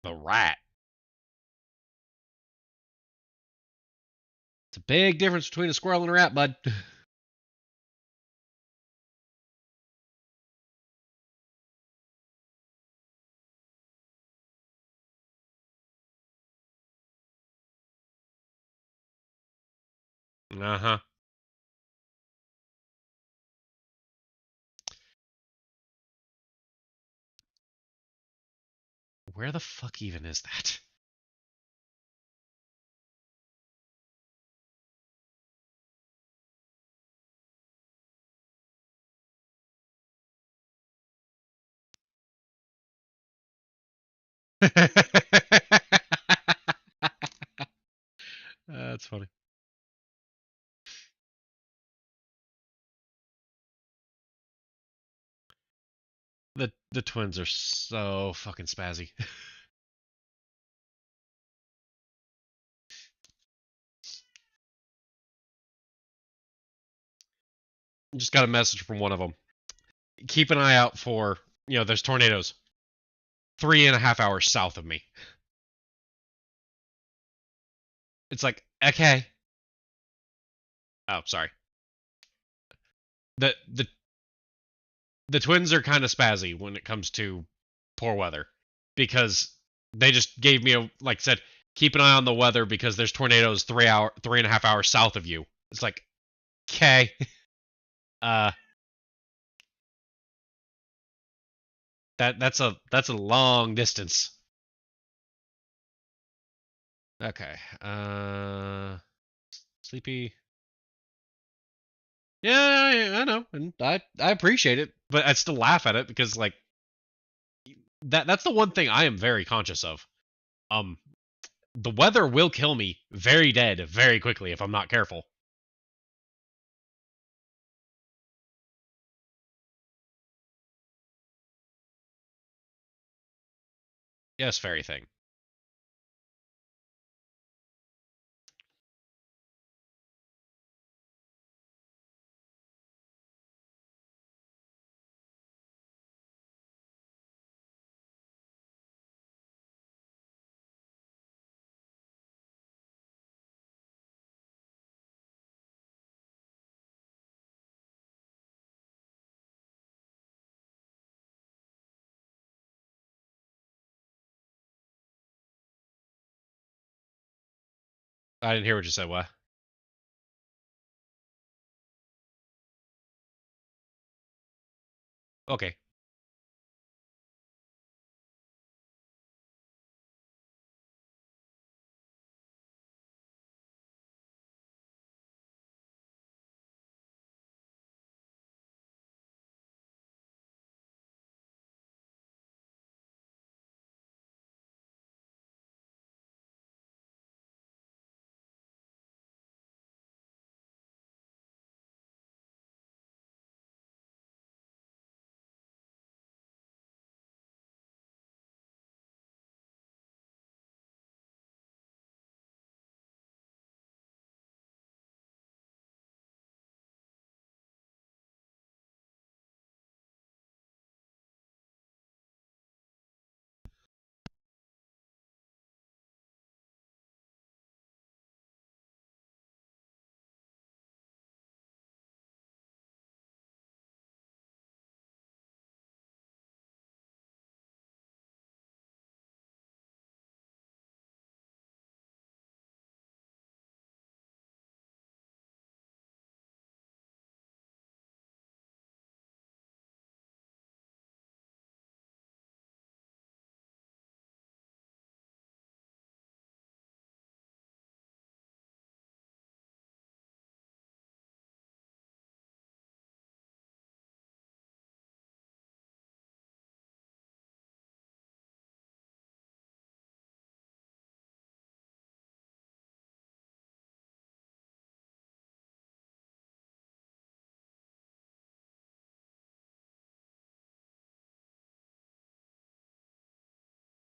The rat. It's a big difference between a squirrel and a rat, bud. Uh-huh. Where the fuck even is that? That's funny. The twins are so fucking spazzy. Just got a message from one of them. Keep an eye out for, there's tornadoes 3.5 hours south of me. It's like, okay. Oh, sorry. The the twins are kind of spazzy when it comes to poor weather because they just gave me said, keep an eye on the weather because there's tornadoes 3.5 hours south of you. It's like, okay. uh that's a long distance. Okay. Sleepy. Yeah, I know, and I appreciate it, but I still laugh at it because that's the one thing I am very conscious of. Um, the weather will kill me very dead very quickly if I'm not careful. Yes, fairy thing. I didn't hear what you said. What? Okay.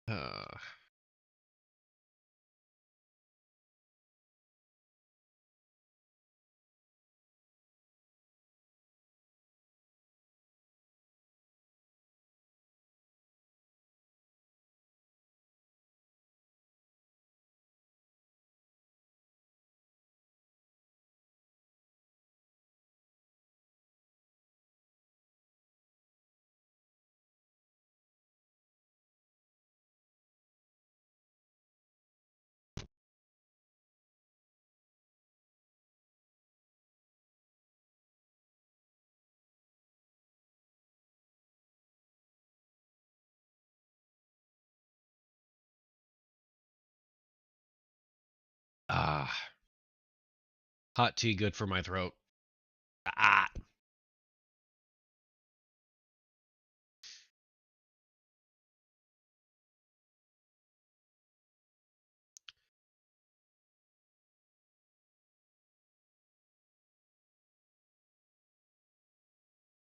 Uh, Hot tea good for my throat. Ah.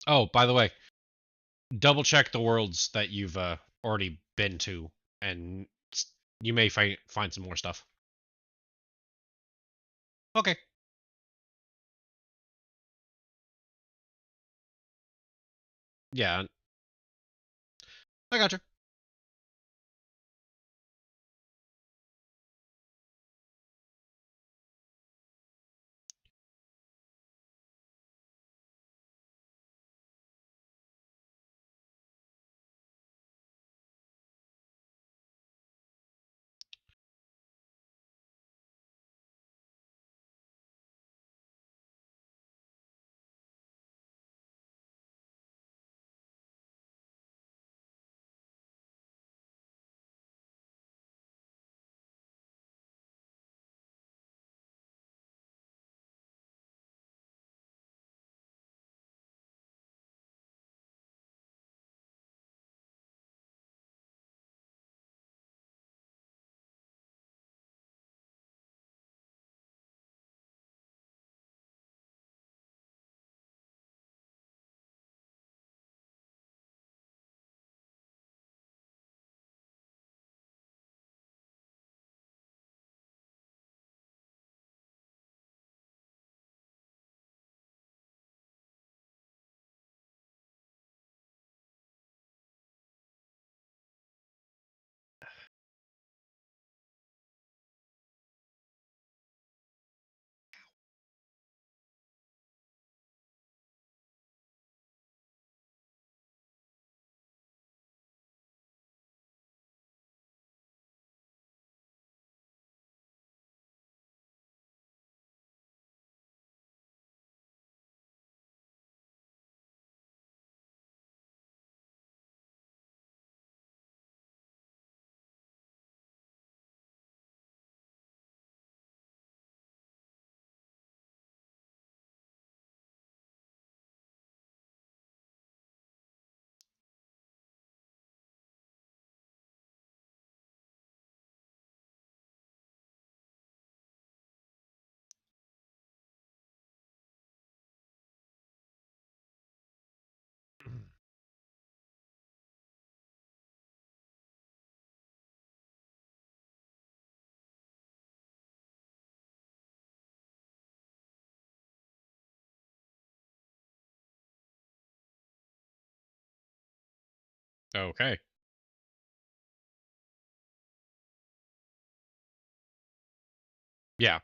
Oh, by the way, double check the worlds that you've already been to, and you may find some more stuff. Okay. Yeah, I got you. Okay. Yeah.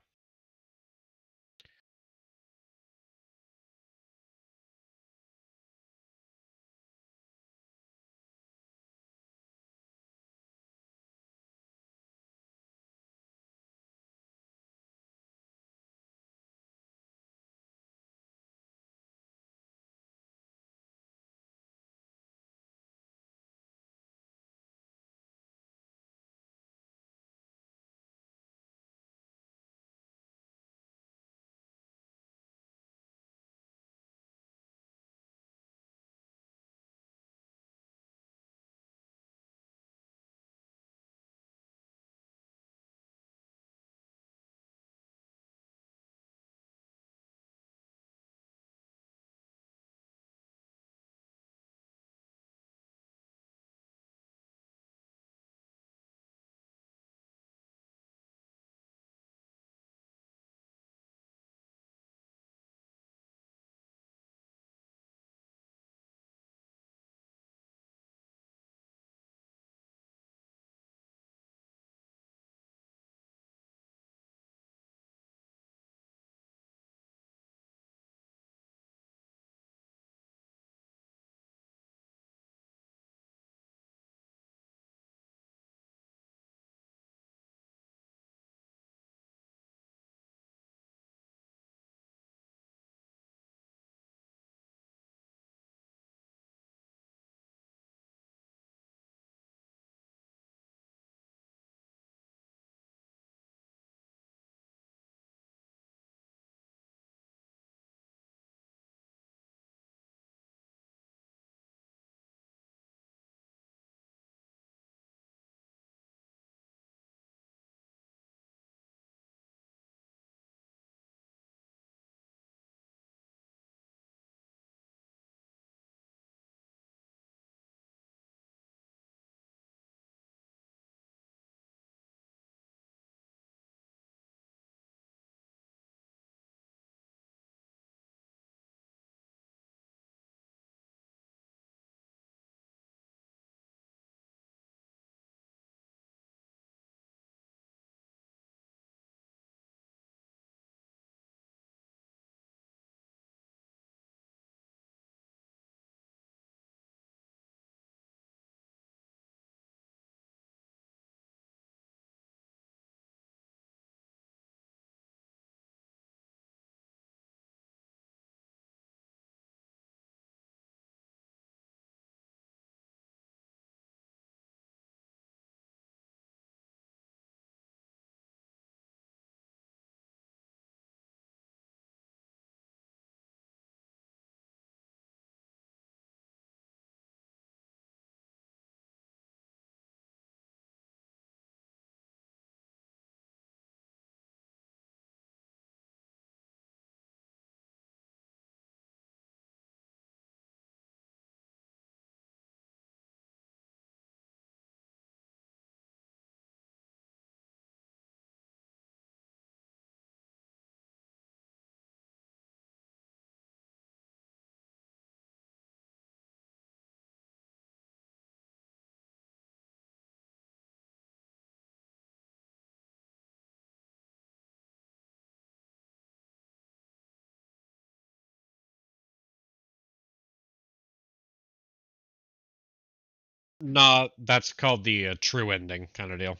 Nah, that's called the true ending kind of deal.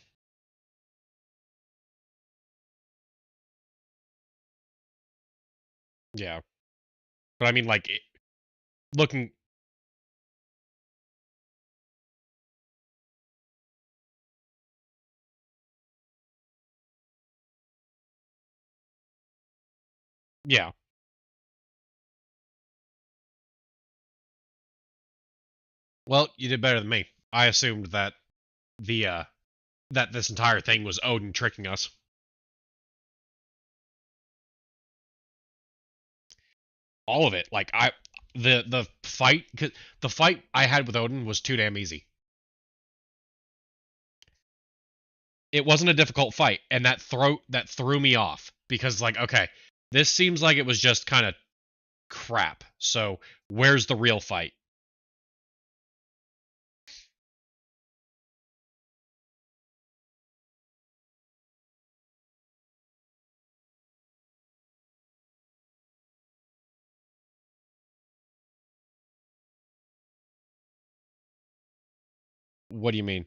Yeah, but I mean, like, looking. Yeah. Well, you did better than me. I assumed that the that this entire thing was Odin tricking us. All of it. Like the fight, cause the fight I had with Odin was too damn easy. It wasn't a difficult fight, and that threw me off because like, okay, this seems like it was just kind of crap. So where's the real fight? What do you mean?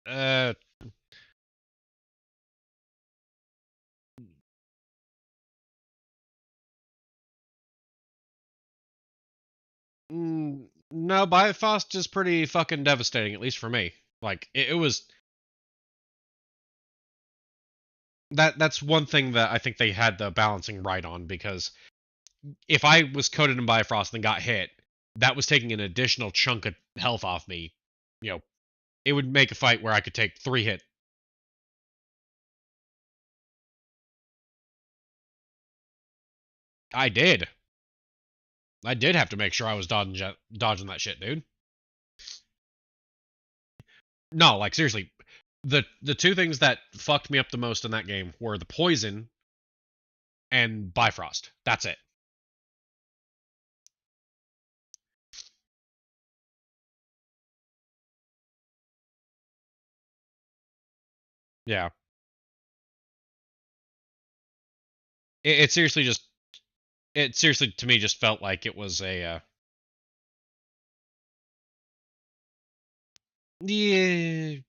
Uh, no, Bifrost is pretty fucking devastating, at least for me. Like it was that's one thing that I think they had the balancing right on because if I was coated in Bifrost and got hit, that was taking an additional chunk of health off me. You know, it would make a fight where I could take 3 hit. I did. I did have to make sure I was dodging that shit, dude. No, like seriously, the two things that fucked me up the most in that game were the poison and Bifrost. That's it. Yeah. It seriously just it seriously to me just felt like it was a yeah.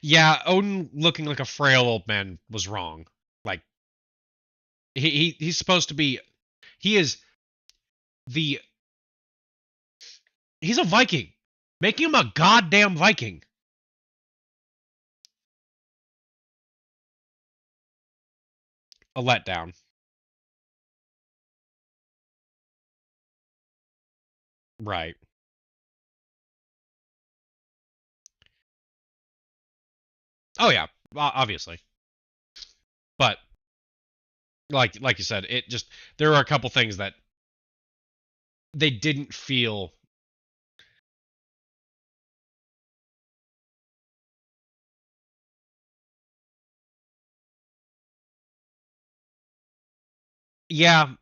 Yeah, Odin looking like a frail old man was wrong. Like he's supposed to be he is the he's a Viking. Making him a goddamn Viking. A letdown. Right. Oh yeah, obviously. But like you said, it just there are a couple things that they didn't feel. Yeah,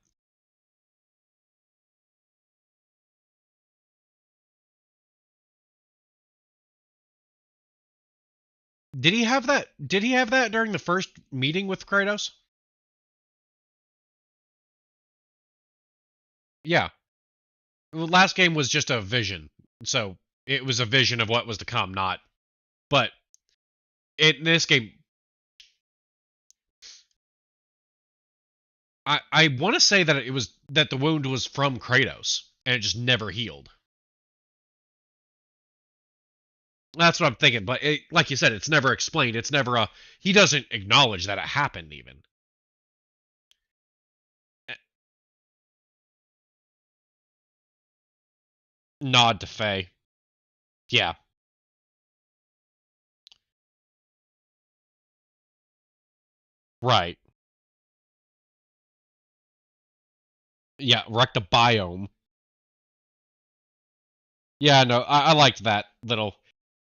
did he have that? Did he have that during the first meeting with Kratos? Yeah. The last game was just a vision. So it was a vision of what was to come, not. But in this game, I want to say that it was that the wound was from Kratos and it just never healed. That's what I'm thinking. But like you said, it's never explained. It's never a. He doesn't acknowledge that it happened even. Nod to Faye. Yeah. Right. Yeah. Wreck the biome. Yeah. No, I liked that little.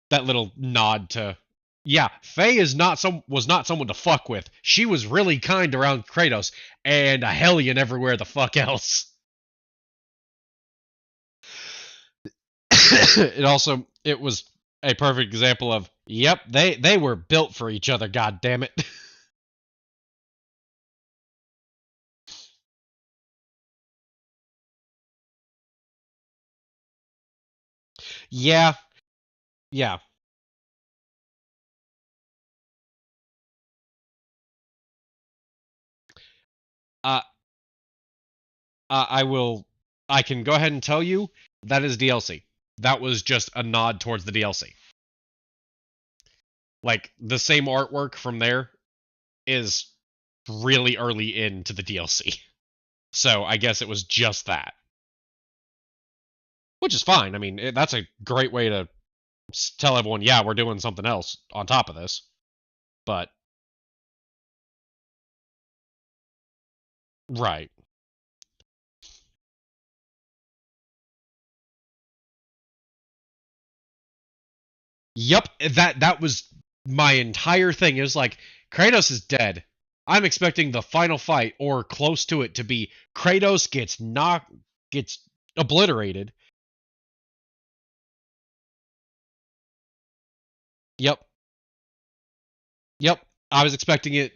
that little nod to, yeah, Faye was not someone to fuck with. She was really kind around Kratos and a hellion everywhere the fuck else. It was a perfect example of, yep, they were built for each other, god damn it. Yeah, yeah. Uh, I will. I can go ahead and tell you that is DLC. That was just a nod towards the DLC. Like the same artwork from there is really early into the DLC. So I guess it was just that, which is fine. I mean, that's a great way to tell everyone, yeah, we're doing something else on top of this. But right. Yep, that was my entire thing. It was like Kratos is dead. I'm expecting the final fight or close to it to be Kratos gets obliterated. Yep. Yep. I was expecting it.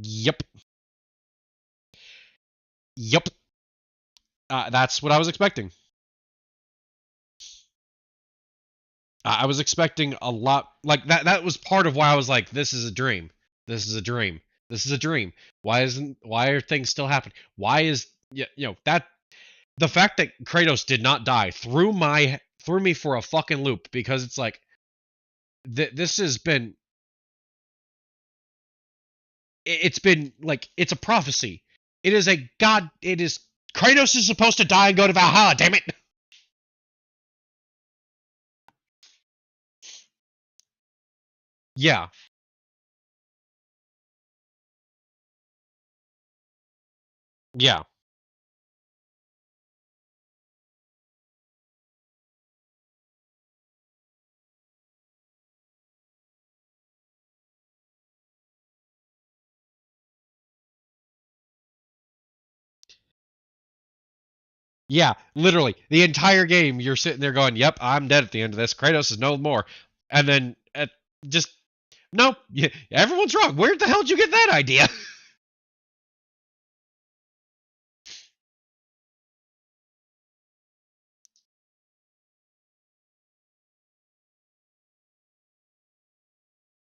Yep. Yep. That's what I was expecting. I was expecting a lot like that. That was part of why I was like, "This is a dream. This is a dream. This is a dream. Why are things still happening? Why is that the fact that Kratos did not die threw me for a fucking loop because it's like this has been it's been like it's a prophecy. It is a god. It is Kratos is supposed to die and go to Valhalla. Damn it. Yeah. Yeah. Yeah, literally the entire game. You're sitting there going, "Yep, I'm dead at the end of this. Kratos is no more." And then just no, yeah, everyone's wrong. Where the hell did you get that idea?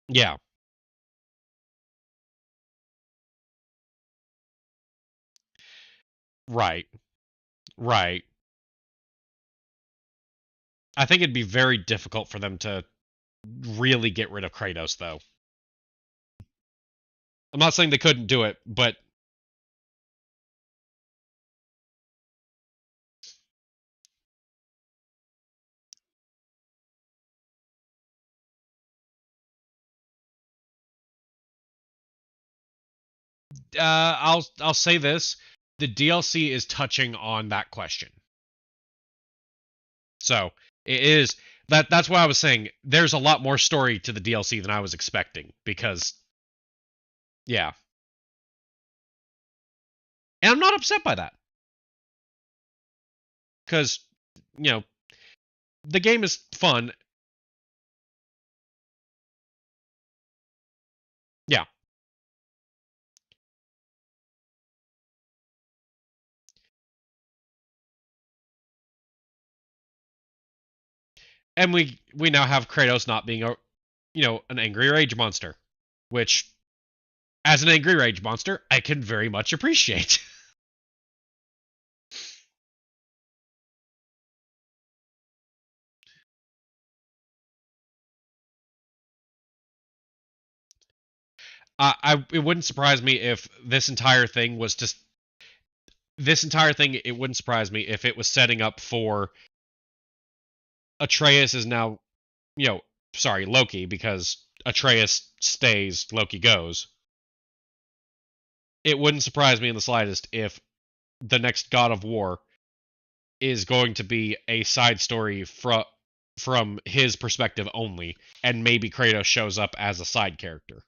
Yeah, right, right. I think it'd be very difficult for them to really get rid of Kratos, though. I'm not saying they couldn't do it, but I'll say this: the DLC is touching on that question. So it is that's why I was saying there's a lot more story to the DLC than I was expecting because yeah, and I'm not upset by that because you know the game is fun. Yeah, and we now have Kratos not being a an angry rage monster, which as an angry rage monster I can very much appreciate. It wouldn't surprise me if this entire thing. It wouldn't surprise me if it was setting up for Atreus is now sorry, Loki, because Atreus stays, Loki goes. It wouldn't surprise me in the slightest if the next God of War is going to be a side story from his perspective only, and maybe Kratos shows up as a side character.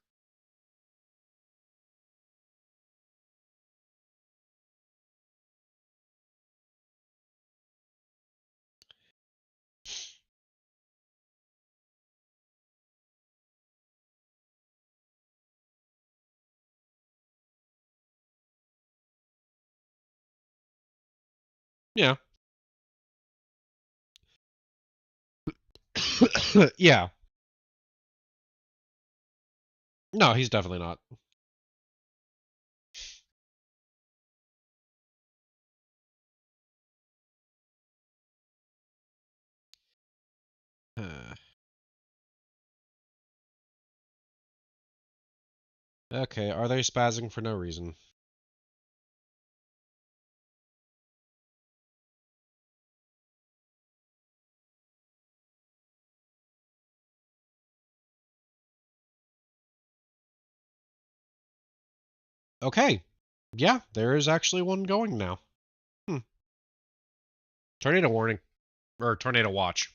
Yeah. Yeah. No, he's definitely not. Okay, are they spazzing for no reason? Okay. Yeah, there is actually one going now. Hmm. Tornado warning. Or tornado watch.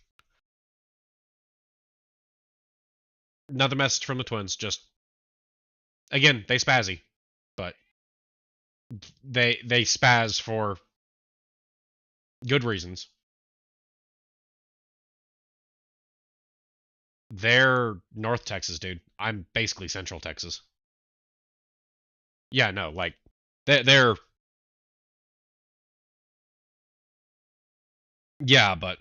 Another message from the twins. Just again, they spazzy, but they spaz for good reasons. They're North Texas, dude. I'm basically Central Texas. Yeah, no, like they're yeah, but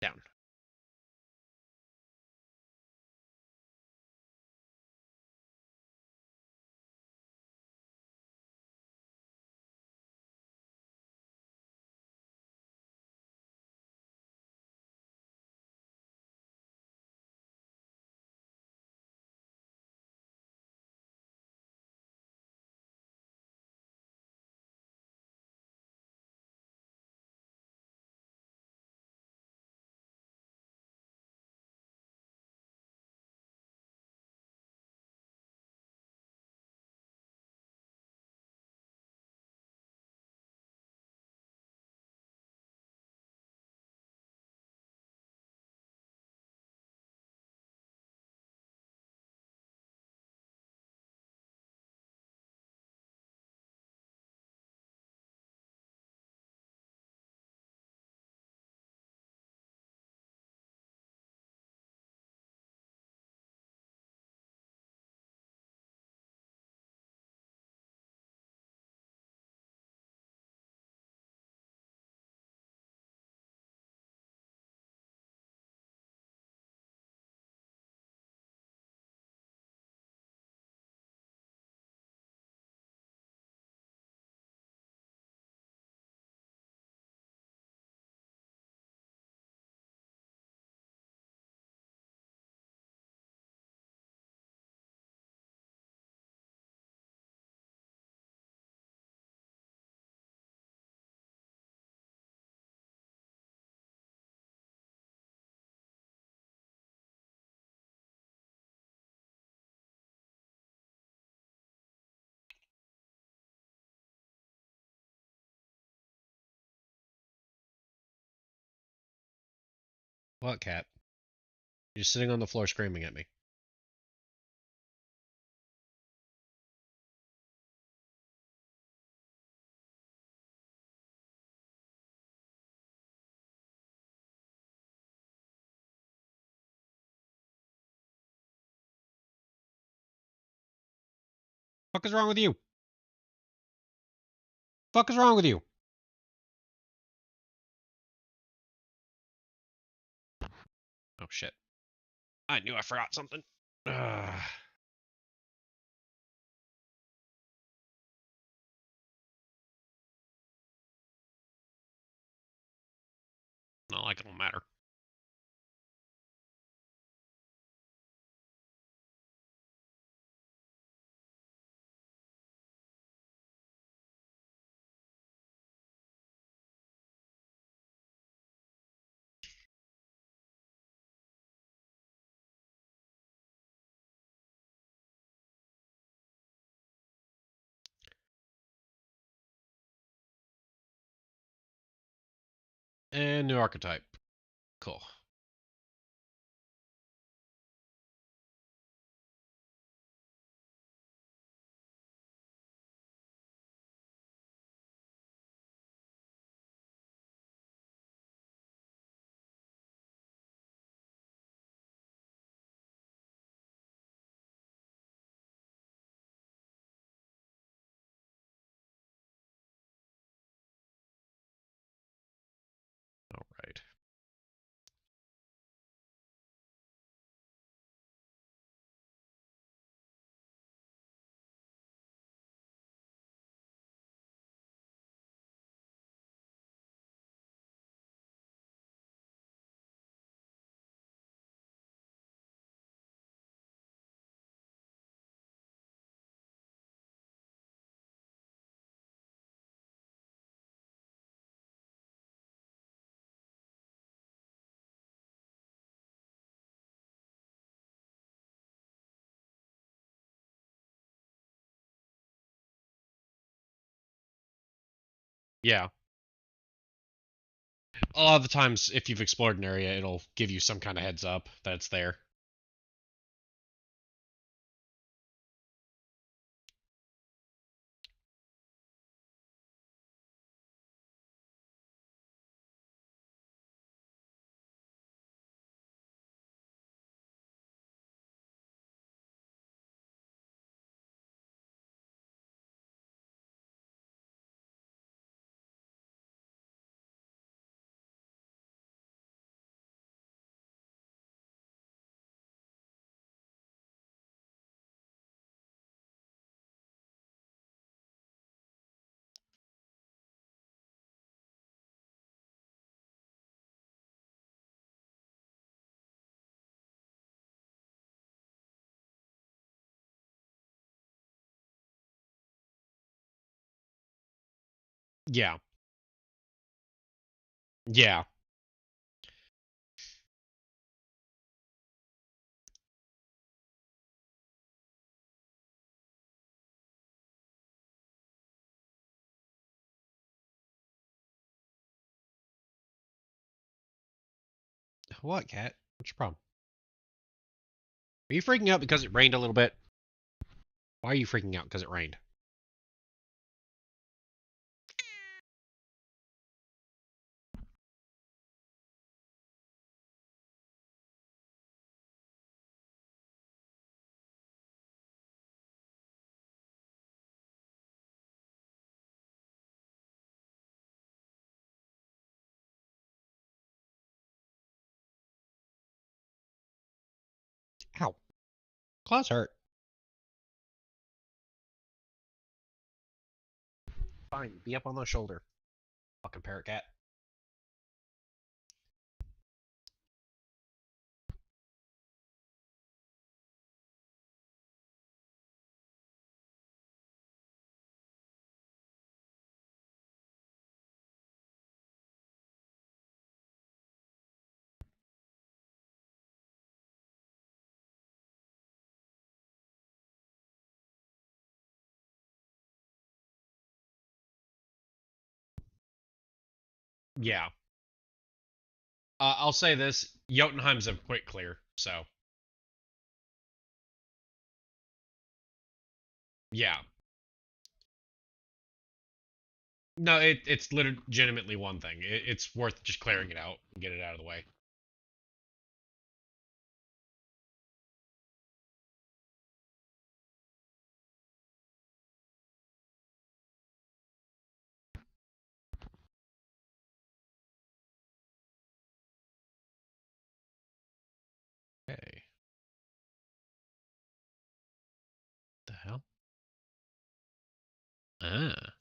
down. What cat? You're sitting on the floor screaming at me. Fuck is wrong with you? Fuck is wrong with you? Oh shit. I knew I forgot something. And new archetype. Cool. All right. Yeah. A lot of the times, if you've explored an area, it'll give you some kind of heads up that it's there. Yeah. Yeah. What, cat? What's your problem? Are you freaking out because it rained a little bit? Why are you freaking out because it rained? Ow. Claws hurt. Fine, be up on the shoulder. Fucking parrot cat. Yeah. I'll say this: Jotunheim's a quick clear, so yeah. No, it's legitimately one thing. It's worth just clearing it out and get it out of the way. Okay. The hell? Ah.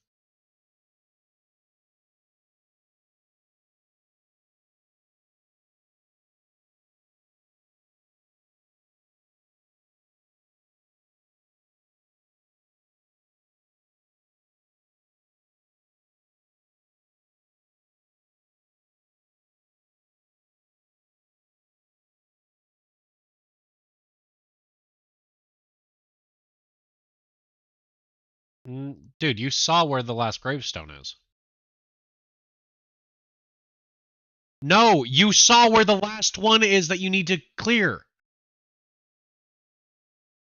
Dude, you saw where the last gravestone is. No, you saw where the last one is that you need to clear.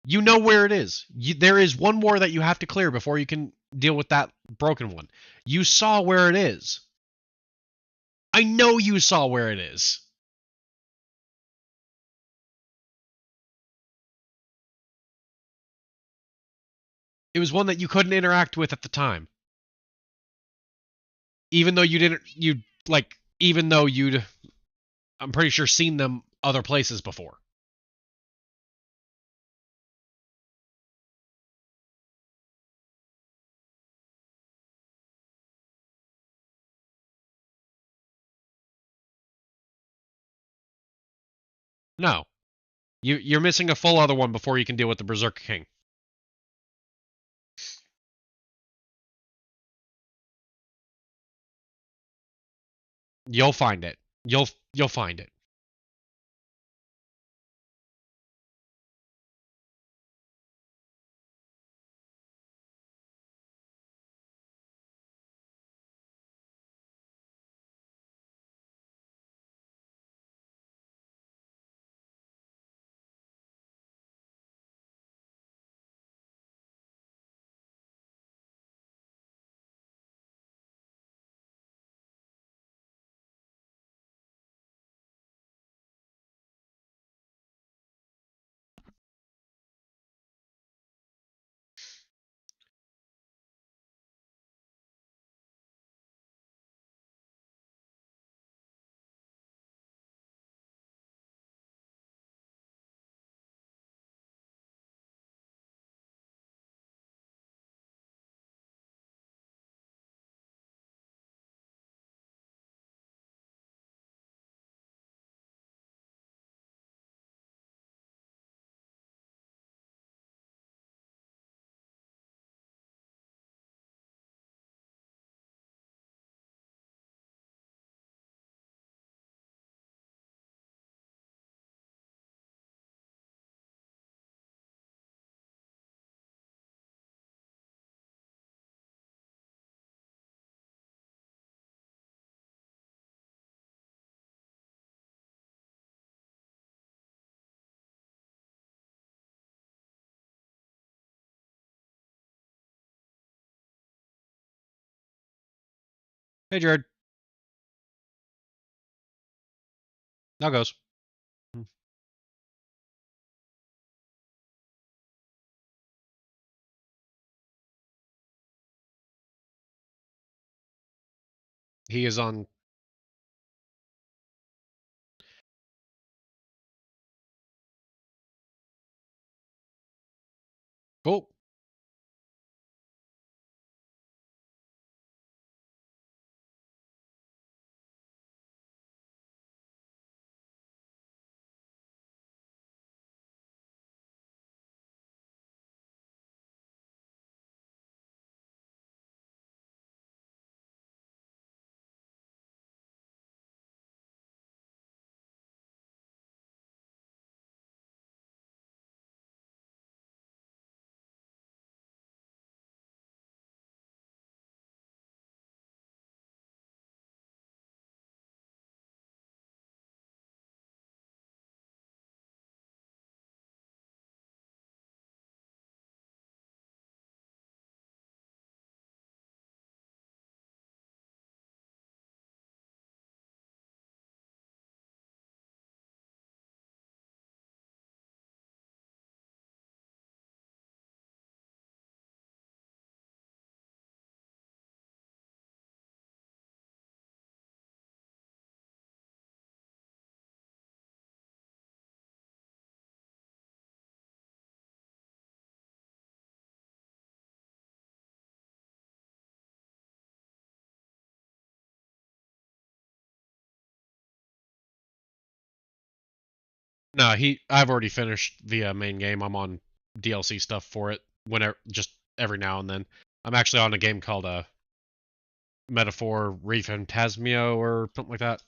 You know where it is. There is one more that you have to clear before you can deal with that broken one. You saw where it is. I know you saw where it is. It was one that you couldn't interact with at the time. Even though you didn't, even though you'd, I'm pretty sure, seen them other places before. No. You're missing a full other one before you can deal with the Berserker King. You'll find it. You'll find it. Hey, Jared. Now goes. He is on. Cool. No, I've already finished the main game. I'm on DLC stuff for it. Whenever, just every now and then. I'm actually on a game called Metaphor Rephantasmio or something like that.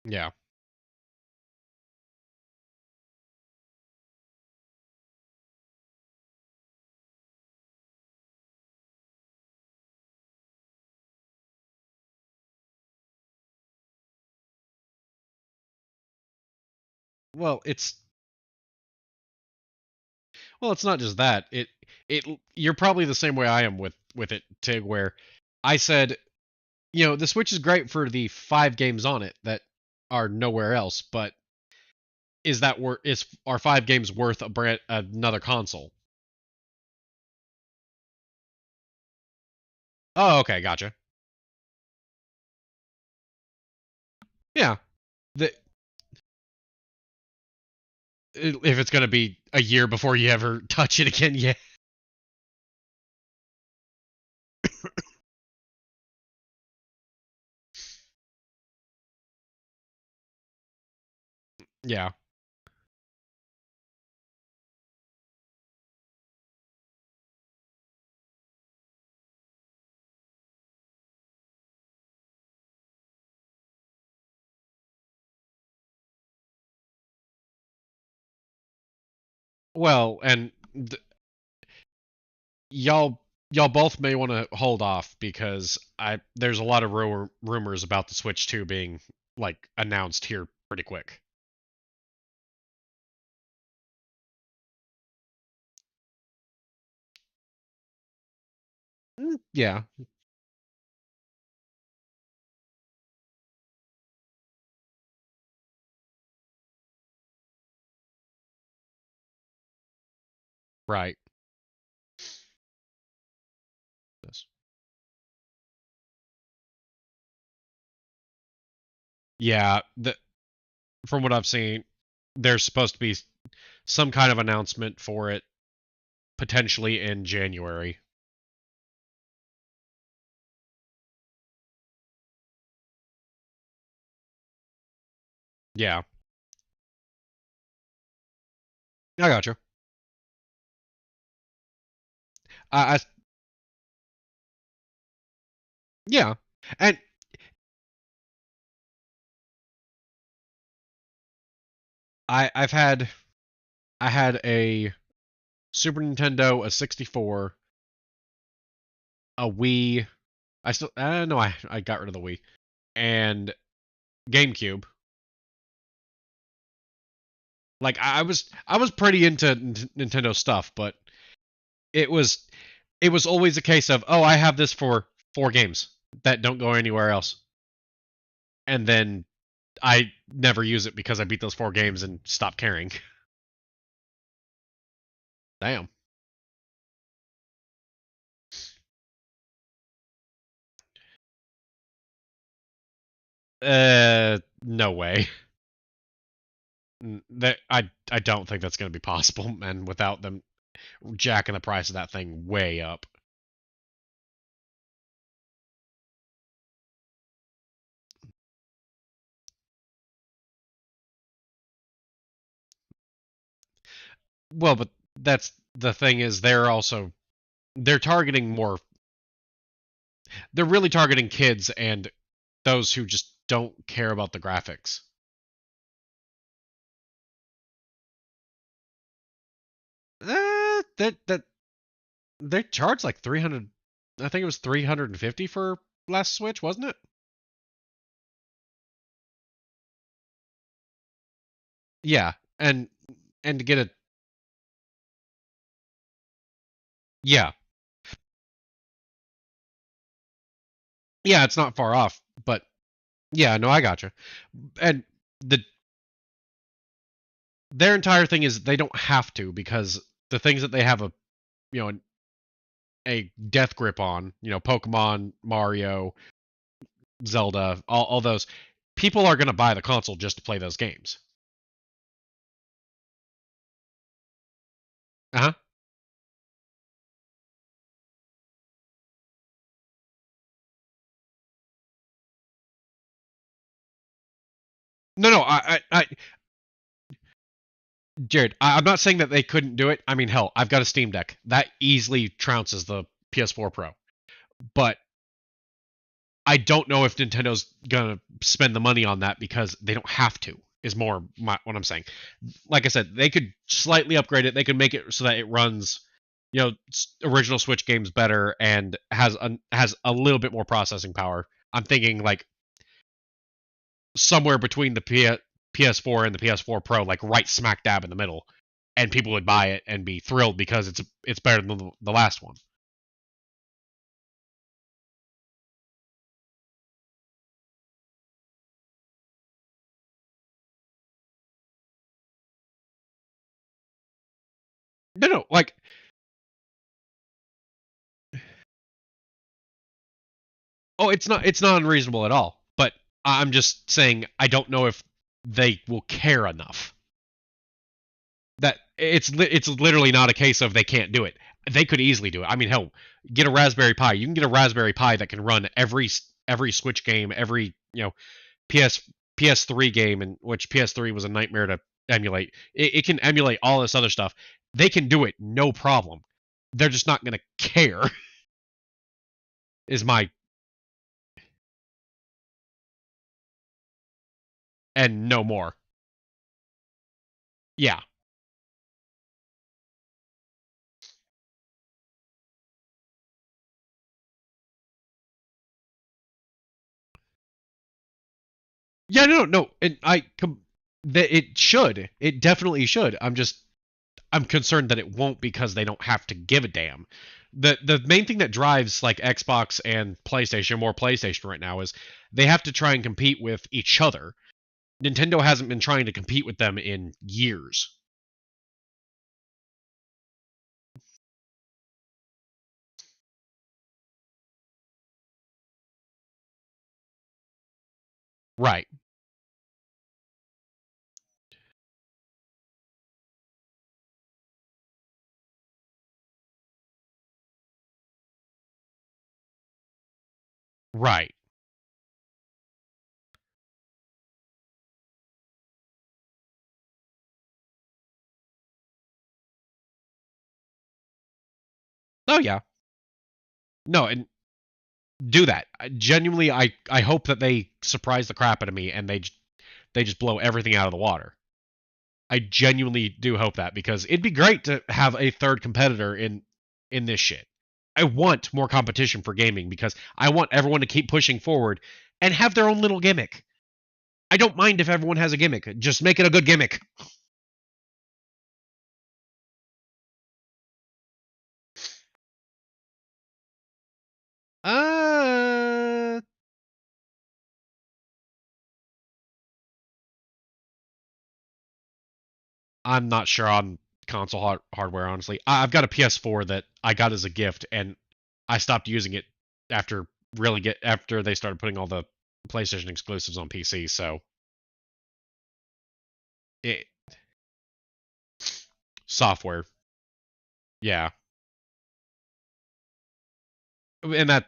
Yeah. well, it's not just that. It you're probably the same way I am with it, Tig, where I said, the Switch is great for the 5 games on it that are nowhere else, but are 5 games worth another console? Oh, okay, gotcha. Yeah. The, if it's going to be a year before you ever touch it again, yeah. Yeah. Well, and y'all y'all both may want to hold off because I there's a lot of rumors about the Switch 2 being like announced here pretty quick. Yeah, right. Yes. Yeah, from what I've seen, there's supposed to be some kind of announcement for it potentially in January. Yeah, I got you. I yeah, and I had a Super Nintendo, a 64, a Wii. I still no, I got rid of the Wii and GameCube. Like I was pretty into Nintendo stuff, but it was it was always a case of, oh, I have this for 4 games that don't go anywhere else, and then I never use it because I beat those 4 games and stopped caring. Damn. No way. That I don't think that's going to be possible, and without them jacking the price of that thing way up. Well, but that's the thing is they're targeting more. They're really targeting kids and those who just don't care about the graphics. That they charged like 300. I think it was 350 for last Switch, wasn't it? Yeah, and to get it, yeah, yeah, it's not far off, but yeah, no, I gotcha. And the their entire thing is they don't have to because the things that they have you know a death grip on, Pokemon, Mario, Zelda, all those people are going to buy the console just to play those games. Uh-huh. No, no, Jared, I'm not saying that they couldn't do it. I mean, hell, I've got a Steam Deck that easily trounces the PS4 Pro, but I don't know if Nintendo's gonna spend the money on that because they don't have to. Is more what I'm saying. Like I said, they could slightly upgrade it. They could make it so that it runs, original Switch games better and has a little bit more processing power. I'm thinking like somewhere between the PS4 and the PS4 Pro like right smack dab in the middle, and people would buy it and be thrilled because it's better than the last one. No, no, like it's not unreasonable at all. But I'm just saying I don't know if they will care enough. That it's literally not a case of they can't do it. They could easily do it. I mean, hell, get a Raspberry Pi. You can get a Raspberry Pi that can run every Switch game, every PS PS3 game, and which PS3 was a nightmare to emulate. It can emulate all this other stuff. They can do it, no problem. They're just not gonna care. Is my and no more. Yeah, yeah, no. And that it should. It definitely should. I'm concerned that it won't because they don't have to give a damn. The main thing that drives like Xbox and PlayStation, more PlayStation right now, is they have to try and compete with each other. Nintendo hasn't been trying to compete with them in years. Right. Right. Oh yeah. No, and do that. Genuinely, I hope that they surprise the crap out of me and they just blow everything out of the water. I genuinely do hope that because it'd be great to have a third competitor in this shit. I want more competition for gaming because I want everyone to keep pushing forward and have their own little gimmick. I don't mind if everyone has a gimmick. Just make it a good gimmick. Uh I'm not sure on console hardware honestly. I've got a PS4 that I got as a gift and I stopped using it after after they started putting all the PlayStation exclusives on PC, so it software. Yeah. And that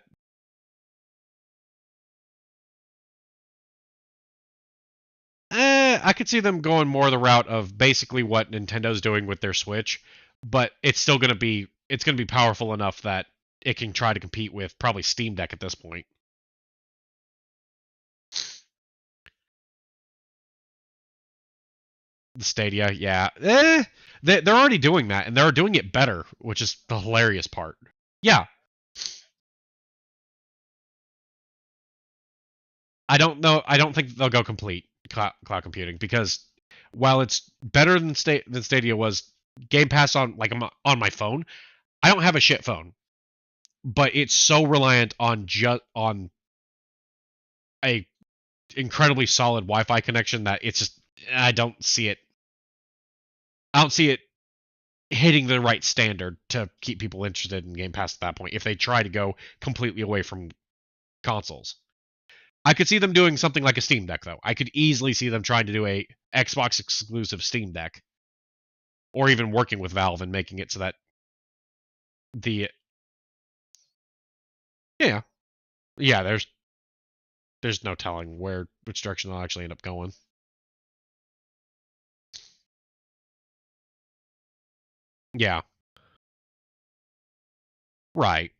I could see them going more the route of basically what Nintendo's doing with their Switch, but it's gonna be powerful enough that it can try to compete with probably Steam Deck at this point. The Stadia, yeah, they're already doing that, and they're doing it better, which is the hilarious part. Yeah, I don't know. I don't think they'll go complete cloud computing because while it's better than Stadia was, Game Pass on like on my phone, I don't have a shit phone, but it's so reliant on just on a incredibly solid Wi-Fi connection that it's just I don't see it. I don't see it hitting the right standard to keep people interested in Game Pass at that point if they try to go completely away from consoles. I could see them doing something like a Steam Deck though. I could easily see them trying to do a Xbox exclusive Steam Deck or even working with Valve and making it so that the yeah, yeah, there's no telling which direction they'll actually end up going. Yeah. Right.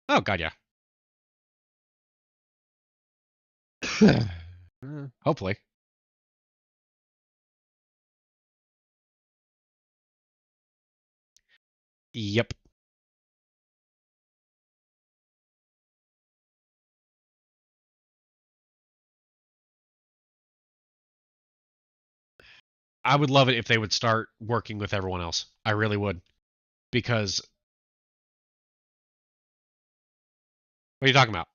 Oh god, yeah. Hopefully. Yep. I would love it if they would start working with everyone else. I really would. Because what are you talking about?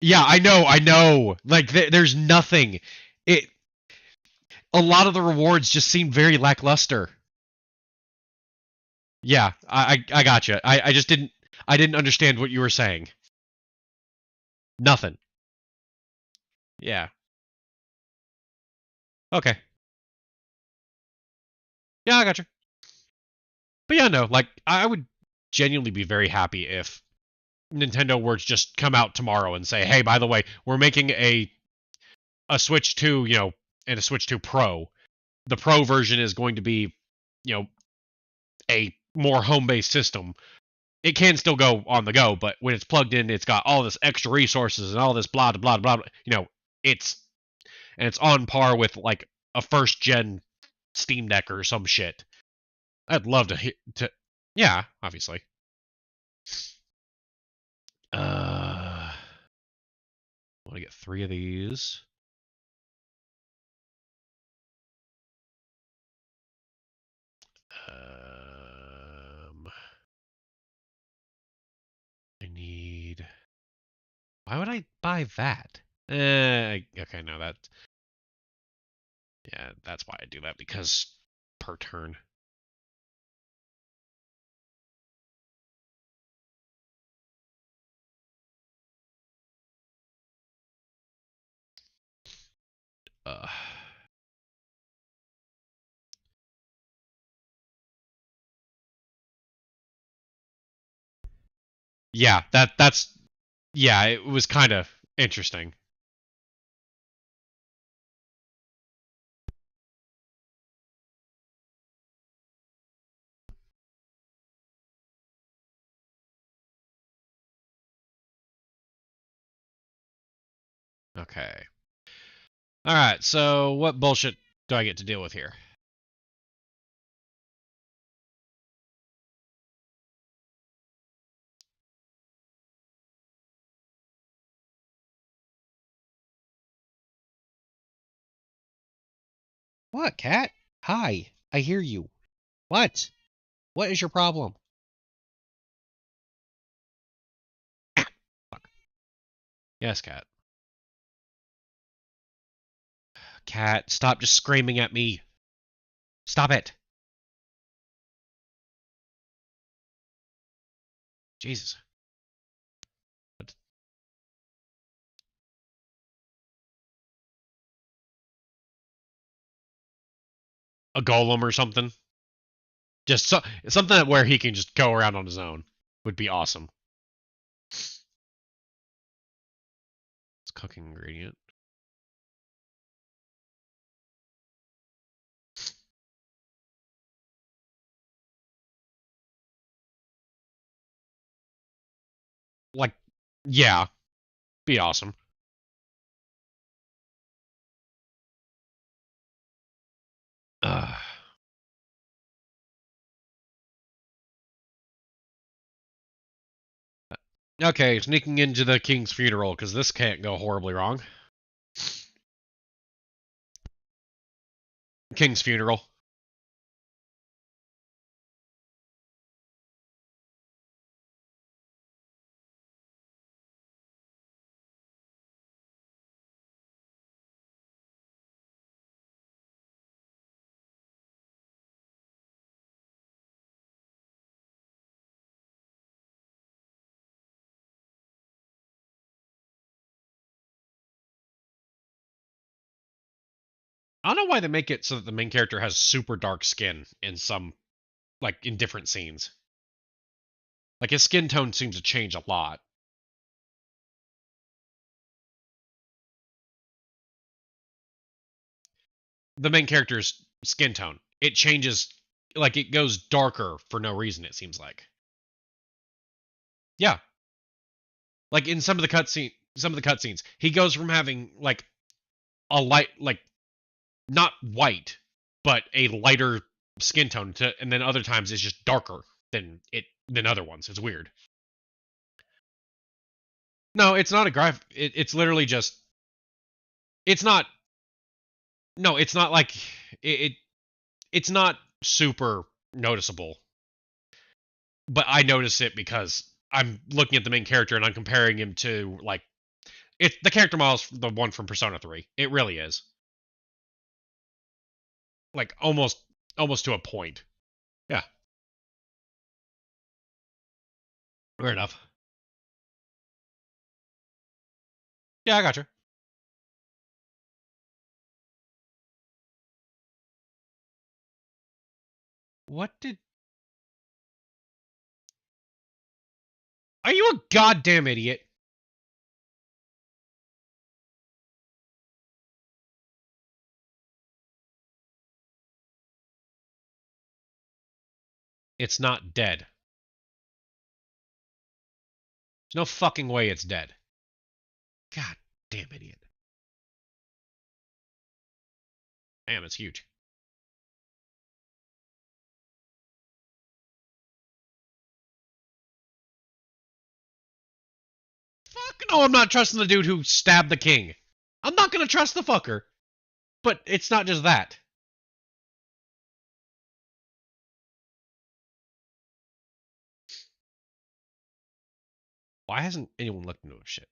Yeah, I know. Like there's nothing. It a lot of the rewards just seem very lackluster. Yeah, I gotcha. I just didn't understand what you were saying. Nothing. Yeah. Okay. Yeah, I gotcha. But yeah, no, like I would genuinely be very happy if Nintendo were to just come out tomorrow and say, "Hey, by the way, we're making a Switch 2, and a Switch 2 Pro. The Pro version is going to be, you know, a more home-based system. It can still go on the go, but when it's plugged in, it's got all this extra resources and all this blah blah blah blah. It's it's on par with like a first gen Steam Deck or some shit. I'd love to. Yeah, obviously. I want to get 3 of these. I need. Why would I buy that? Okay, no, that. Yeah, that's why I do that, because per turn. Uh, yeah, that's. Yeah, it was kind of interesting. Okay. Alright, so what bullshit do I get to deal with here? What, cat? Hi, I hear you. What? What is your problem? Fuck. Yes, cat. Cat, stop just screaming at me. Stop it. Jesus. A golem or something? Just something where he can just go around on his own would be awesome. It's cooking ingredient. Like, yeah, be awesome. Ugh. Okay, sneaking into the king's funeral, because this can't go horribly wrong. King's funeral. I don't know why they make it so that the main character has super dark skin in some, like, in different scenes. Like, his skin tone seems to change a lot. The main character's skin tone, it changes, like, it goes darker for no reason, it seems like. Yeah. Like, in some of the cutscenes, he goes from having, like, a light, like, not white, but a lighter skin tone to, and then other times it's just darker than other ones. It's weird. No, it's not a graph. It's literally just. It's not. No, it's not like it. It's not super noticeable, but I notice it because I'm looking at the main character and I'm comparing him to like it's the character model's the one from Persona 3. It really is. Like almost to a point. Yeah, fair enough. Yeah, I got you. What did Are you a goddamn idiot? It's not dead. There's no fucking way it's dead. God damn idiot. Damn, it's huge. Fuck no, I'm not trusting the dude who stabbed the king. I'm not gonna trust the fucker. But it's not just that. Why hasn't anyone looked into this shit?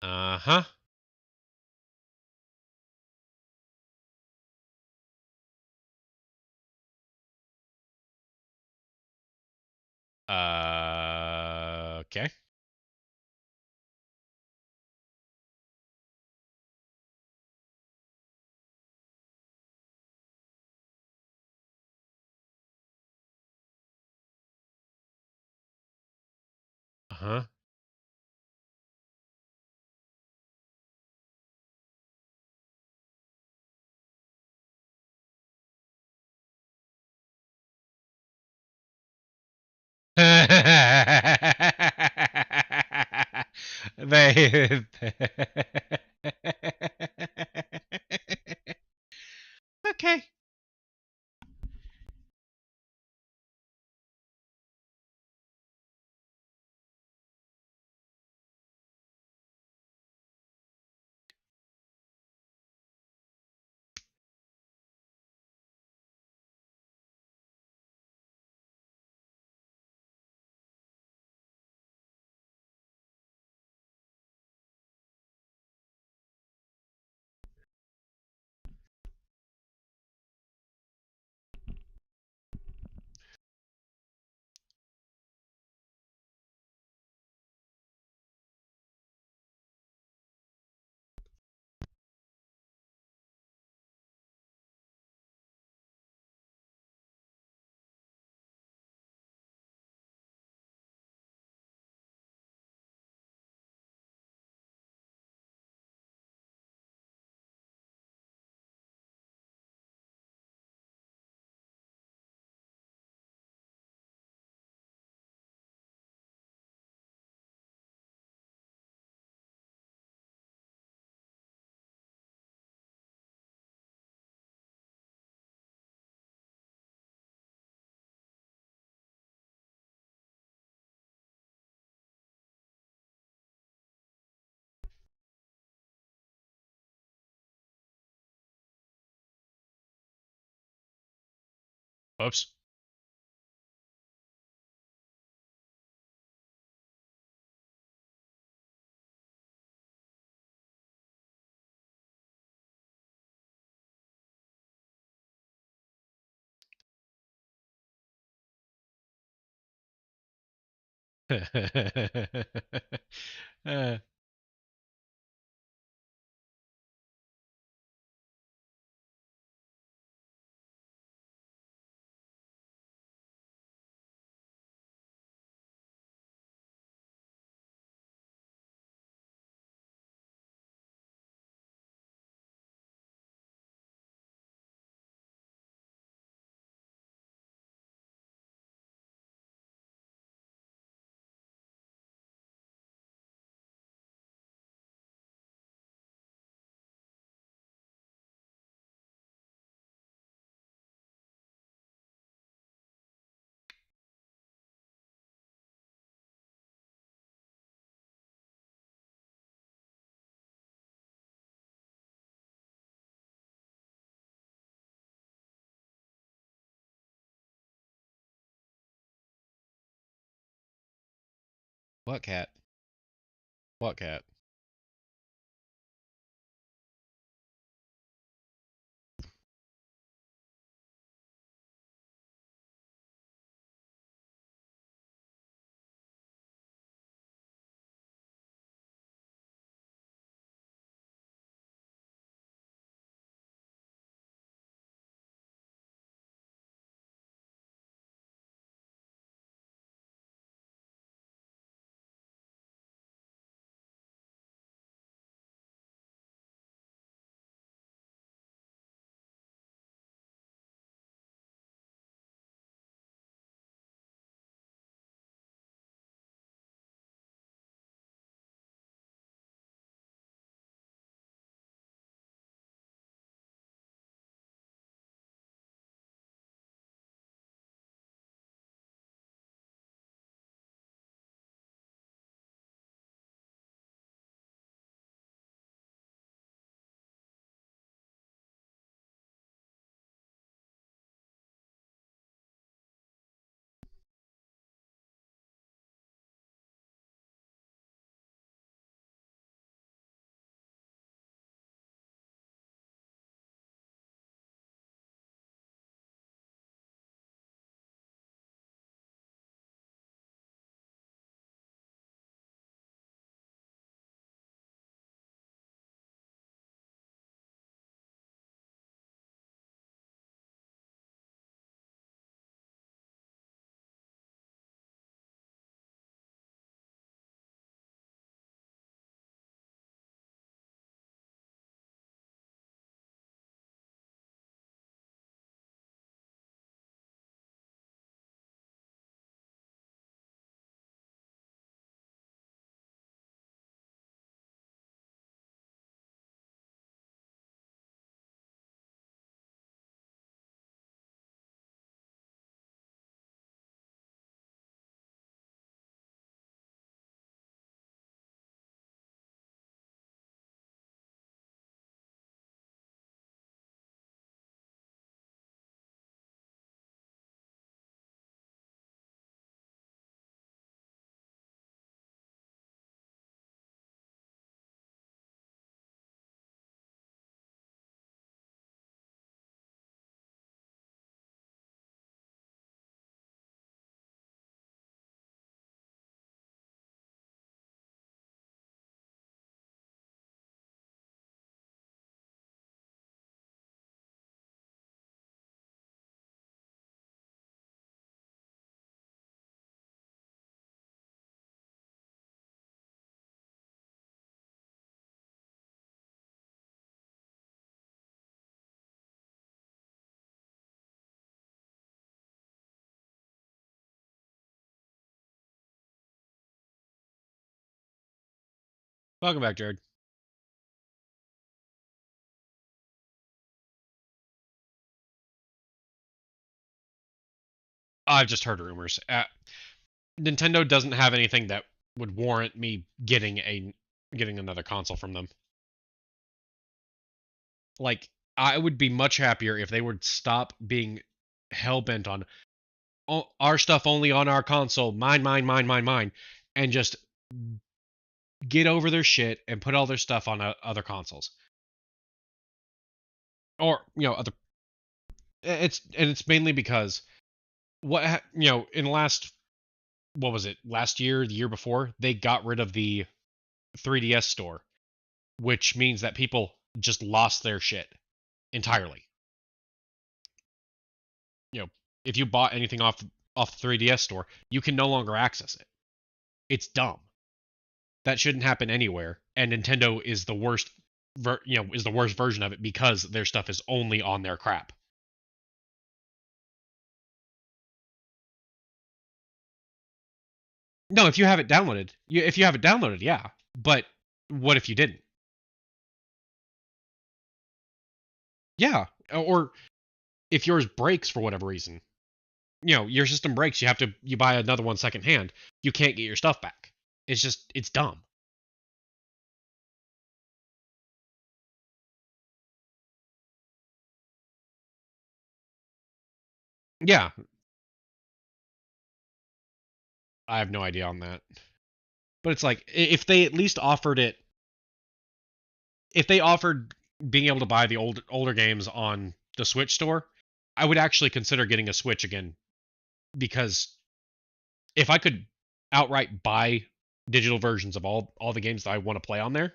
Uh-huh. Okay. Uh-huh. They Okay. Whoops. uh, What cat? What cat? Welcome back, Jared. I've just heard rumors. Nintendo doesn't have anything that would warrant me getting another console from them. Like, I would be much happier if they would stop being hell bent on our stuff only on our console, mine, and just get over their shit and put all their stuff on other consoles, or other. It's mainly because in the last, what was it, last year, the year before, they got rid of the 3DS store, which means that people just lost their shit entirely. You know, if you bought anything off the 3DS store, you can no longer access it. It's dumb. That shouldn't happen anywhere, and Nintendo is the worst is the worst version of it because their stuff is only on their crap. No, if you have it downloaded, if you have it downloaded, yeah. But what if you didn't? Yeah, or if yours breaks for whatever reason, your system breaks, you buy another one secondhand. You can't get your stuff back. It's dumb. Yeah, I have no idea on that. But it's like if they at least offered it, if they offered being able to buy the older games on the Switch store, I would actually consider getting a Switch again, because if I could outright buy digital versions of all the games that I want to play on there,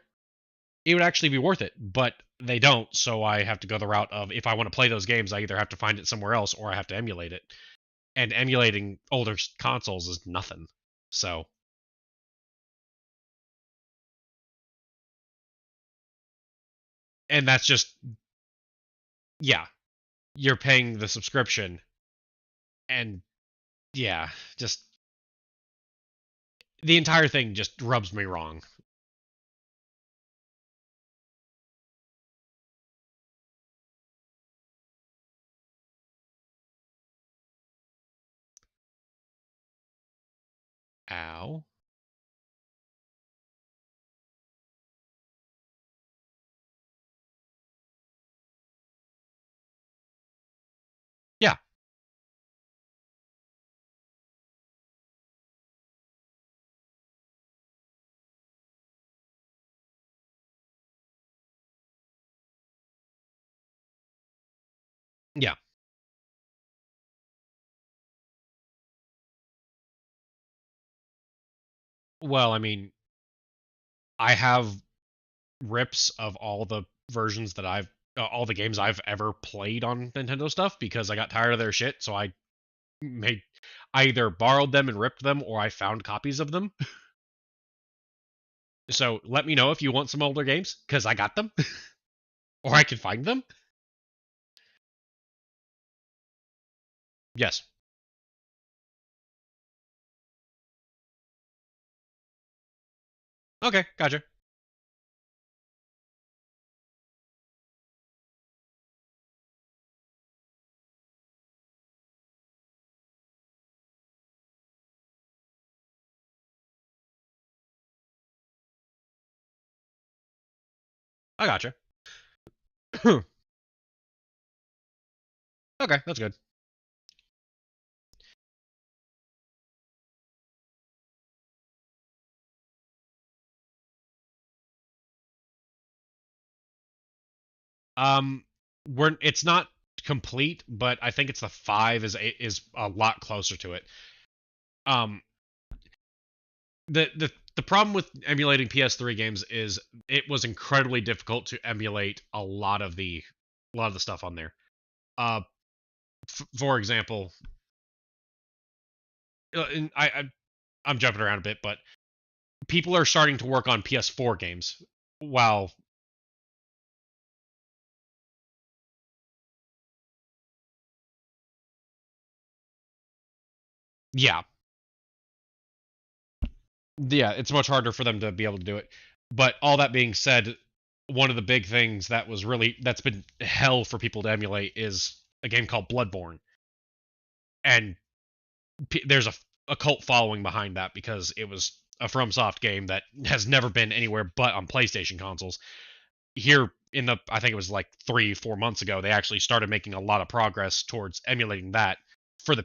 it would actually be worth it. But they don't, so I have to go the route of, if I want to play those games, I either have to find it somewhere else or I have to emulate it. And emulating older consoles is nothing. So, and that's just, yeah, you're paying the subscription, and yeah, just the entire thing just rubs me wrong. Ow. Yeah. Yeah. Well, I mean, I have rips of all the versions that all the games I've ever played on Nintendo stuff, because I got tired of their shit. So made, I either borrowed them and ripped them, or I found copies of them. So let me know if you want some older games, because I got them, or I can find them. Yes. Okay, gotcha. I gotcha. Okay, that's good. Um, we're it's not complete, but I think it's the five is a lot closer to it. Um, the problem with emulating PS3 games is it was incredibly difficult to emulate a lot of the stuff on there. Uh, for example, and I'm jumping around a bit, but people are starting to work on PS4 games. While yeah, yeah, it's much harder for them to be able to do it. But all that being said, one of the big things that's been hell for people to emulate is a game called Bloodborne, and there's a cult following behind that, because it was a FromSoft game that has never been anywhere but on PlayStation consoles. Here in the, I think it was like 3 4 months ago, they actually started making a lot of progress towards emulating that for the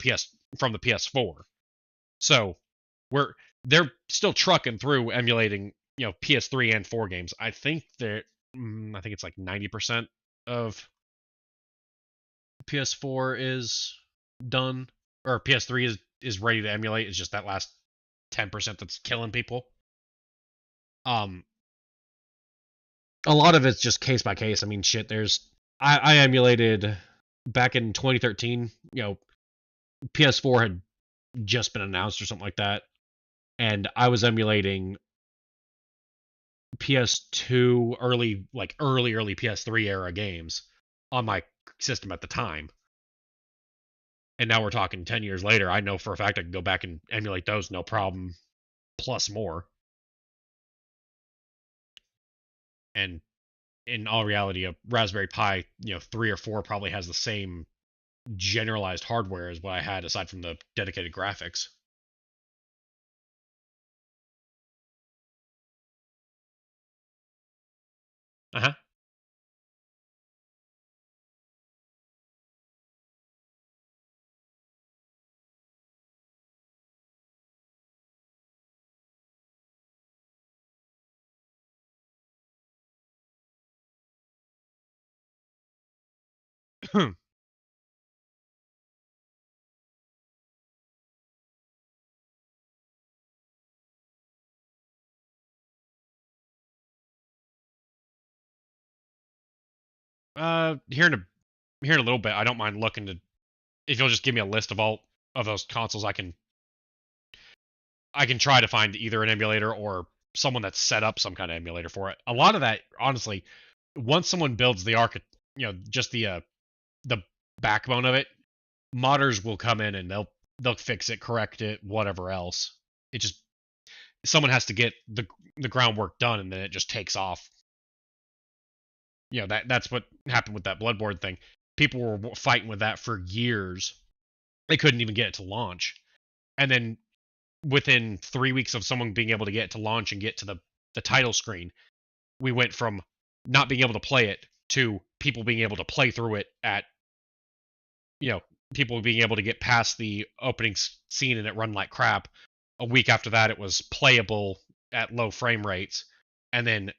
from the PS4. So we're they're still trucking through emulating, PS3 and 4 games. I think it's like 90% of PS4 is done, or PS3 is ready to emulate. It's just that last 10% that's killing people. Um, a lot of it's just case by case. I mean, shit. I emulated back in 2013. PS4 had just been announced or something like that, and I was emulating PS2, early PS3 era games on my system at the time. And now we're talking 10 years later. I know for a fact I can go back and emulate those no problem, plus more. And in all reality, a Raspberry Pi, 3 or 4 probably has the same generalized hardware as what I had, aside from the dedicated graphics. Uh huh. Here in a little bit, I don't mind looking to if you'll just give me a list of all of those consoles, I can try to find either an emulator or someone that's set up some kind of emulator for it. A lot of that, honestly, once someone builds the just the backbone of it, modders will come in and they'll fix it, correct it, whatever else. It just someone has to get the groundwork done, and then it just takes off. That's what happened with that Bloodborne thing. People were fighting with that for years. They couldn't even get it to launch, and then within 3 weeks of someone being able to get it to launch and get to the title screen, we went from not being able to play it to people being able to play through it at you know people being able to get past the opening scene and it run like crap. A week after that, it was playable at low frame rates, and then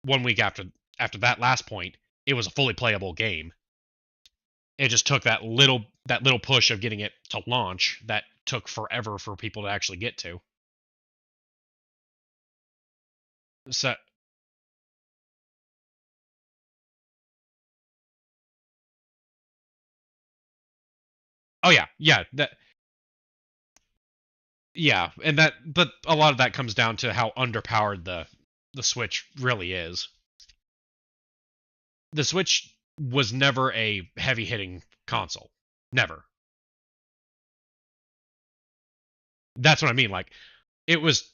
1 week after that last point, it was a fully playable game. It just took that little push of getting it to launch that took forever for people to actually get to. So, oh yeah, and but a lot of that comes down to how underpowered the Switch really is. The Switch was never a heavy hitting console, never. That's what I mean. Like, it was